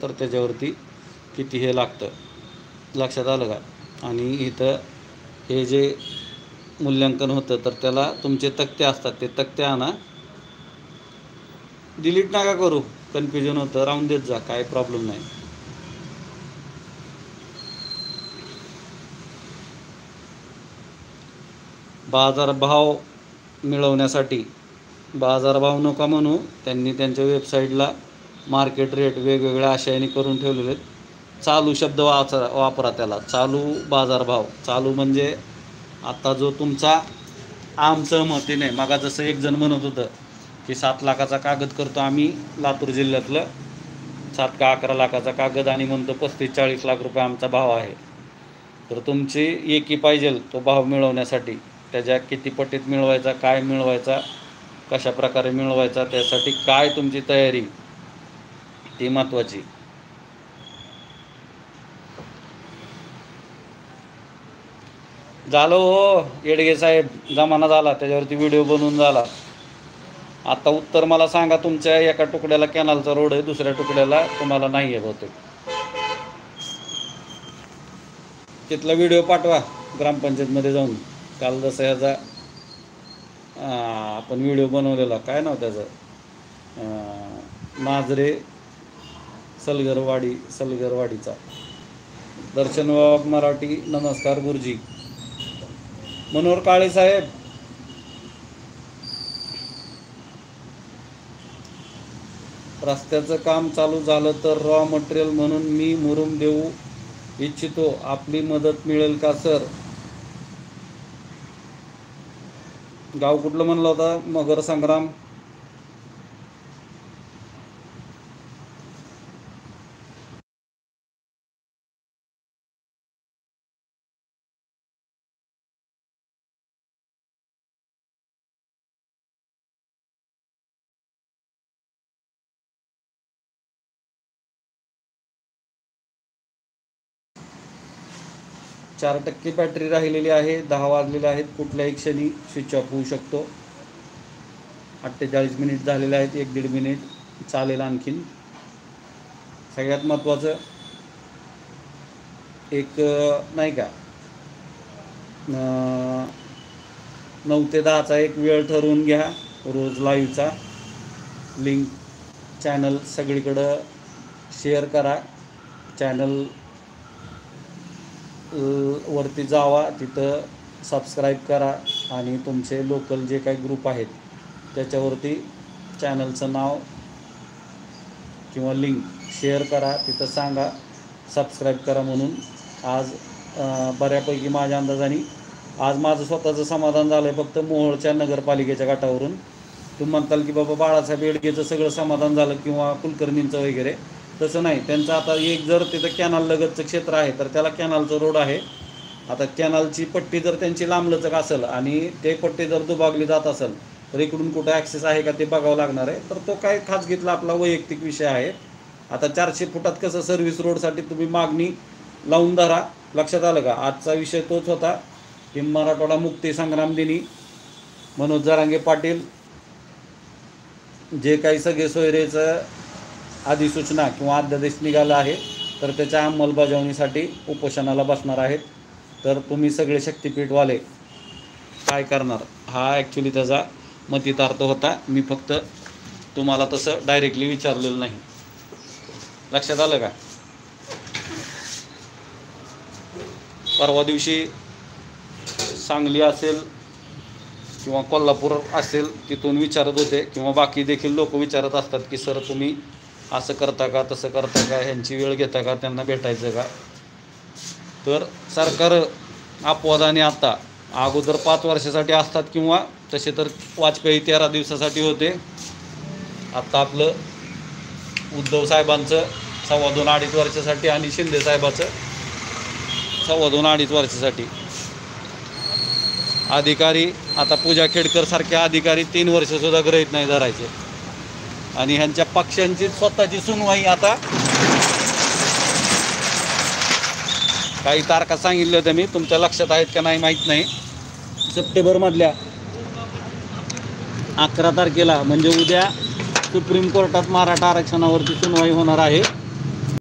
तर त्याच्यावरती किती हे लागतं, लक्षात आलं का? आणि इथं हे जे मूल्यांकन होतं तर त्याला तुमचे तक्ते असतात, ते तक्ते आणा. डिलीट नका करू, कन्फ्युजन होतं, राहून देत जा, काय प्रॉब्लेम नाही. बाजारभाव मिळवण्यासाठी बाजारभाव नका म्हणू, त्यांनी त्यांच्या वेबसाईटला मार्केट रेट वेगवेगळ्या आशयाने करून ठेवलेले आहेत. चालू शब्द वापरा त्याला, चालू बाजारभाव. चालू म्हणजे आता जो तुमचा आम सहमती नाही. मग जसं एक जण म्हणत होतं की 7 लाखाचा कागद करतो आम्ही लातूर जिल्ह्यातलं, 7 का 11 लाखाचा कागद, आणि म्हणतो 35-40 लाख रुपये आमचा भाव आहे. तर तुमची एकी पाहिजे तो भाव मिळवण्यासाठी, त्याच्या किती पटीत मिळवायचा, काय मिळवायचा, कशा प्रकारे मिळवायचा, त्यासाठी काय तुमची तयारी, ती महत्त्वाची. झालं हो येडगे साहेब, जमाना झाला, त्याच्यावरती व्हिडिओ बनवून झाला. आता उत्तर मला सांगा, तुमच्या एका तुकड्याला कॅनलचा रोड आहे, दुसऱ्या तुकड्याला तुम्हाला नाही आहे बहुतेक. तिथला व्हिडिओ पाठवा ग्रामपंचायतमध्ये जाऊन. काल जसं ह्याचा आपण व्हिडिओ बनवलेला, काय नाव त्याचं, नाजरे सलगरवाडीचा. दर्शन वाघ मराठी, नमस्कार गुरुजी. मनोहर काळे साहेब, रस्त्याचं काम चालू झालं तर रॉ मटेरियल म्हणून मी मुरुम देऊ इच्छितो, आपली मदत मिळेल का सर? गाव कुठलं म्हणलं होता? मगर संग्राम. चार 4% बॅटरी राहिलेली आहे, 10 वाजलेले आहेत, कुठल्याही क्षणी स्विच ऑफ होऊ शकतो. 48 मिनिट झालेले आहेत, 1-1.5 मिनिट चालेल आणखीन. सगळ्यात महत्त्वाचं एक नाही का, 9 ते 10चा एक वेळ ठरवून घ्या रोज लाईव्हचा. लिंक चॅनल सगळीकडं शेअर करा, चॅनल वरती जावा, तिथं सबस्क्राईब करा, आणि तुमचे लोकल जे काही ग्रुप आहेत त्याच्यावरती चॅनलचं नाव किंवा लिंक शेअर करा, तिथं सांगा सबस्क्राईब करा म्हणून. आज बऱ्यापैकी माझ्या अंदाजाने आज माझं स्वतःचं समाधान झालं आहे फक्त मोहोळच्या नगरपालिकेच्या गटावरून. तुम्ही म्हणताल की बाबा बाळासाहेब येडगेचं सगळं समाधान झालं किंवा कुलकर्णींचं वगैरे, तसं नाही. त्यांचं आता एक जर तिथं कॅनल लगतचं क्षेत्र आहे तर त्याला कॅनलचं रोड आहे. आता कॅनलची पट्टी जर त्यांची लांबलचक असेल आणि ते पट्टी जर दुभागली जात असेल तर इकडून कुठं ॲक्सेस आहे का ते बघावं लागणार आहे. तर तो काय खाजगीतला आपला वैयक्तिक विषय आहे. आता 400 फुटात कसं सर्व्हिस रोडसाठी तुम्ही मागणी लावून धरा, लक्षात आलं का? आजचा विषय तोच होता की मराठवाडा मुक्ती संग्राम दिनी मनोज जरांगे पाटील जे काही सगळे सोयरेचं अधिसूचना किंवा अध्यादेश निघाला आहे तर त्याच्या अंमलबजावणीसाठी उपोषणाला बसणार आहेत. तर तुम्ही सगळे शक्तिपीठवाले काय करणार, हा ॲक्च्युली त्याचा मतितार्थ होता. मी फक्त तुम्हाला तसं डायरेक्टली विचारलेलं नाही, लक्षात आलं का? परवा दिवशी सांगली असेल किंवा कोल्हापूर असेल तिथून विचारत होते, किंवा बाकी देखील लोक विचारत असतात की सर तुम्ही असं करता का, तसं करता का, ह्यांची वेळ घेता का, त्यांना भेटायचं का? तर सरकार अपवादाने आता अगोदर 5 वर्षासाठी असतात, किंवा तसे तर वाजपेयी 13 दिवसासाठी होते. आत्ता आपलं उद्धव साहेबांचं 2.25-2.5 वर्षासाठी आणि शिंदे साहेबाचं 2.25-2.5 वर्षासाठी. अधिकारी आता पूजा खेडकर सारखे अधिकारी 3 वर्षसुद्धा गृहीत नाही धरायचे, आणि ह्यांच्या पक्षांची स्वतःची सुनवाई आता काही तारखा सांगितल्या होत्या मी, तुमच्या लक्षात आहेत का नाही माहीत नाही. सप्टेंबरमधल्या 11 तारखेला म्हणजे उद्या सुप्रीम कोर्टात मराठा आरक्षणावरती सुनवाई होणार आहे.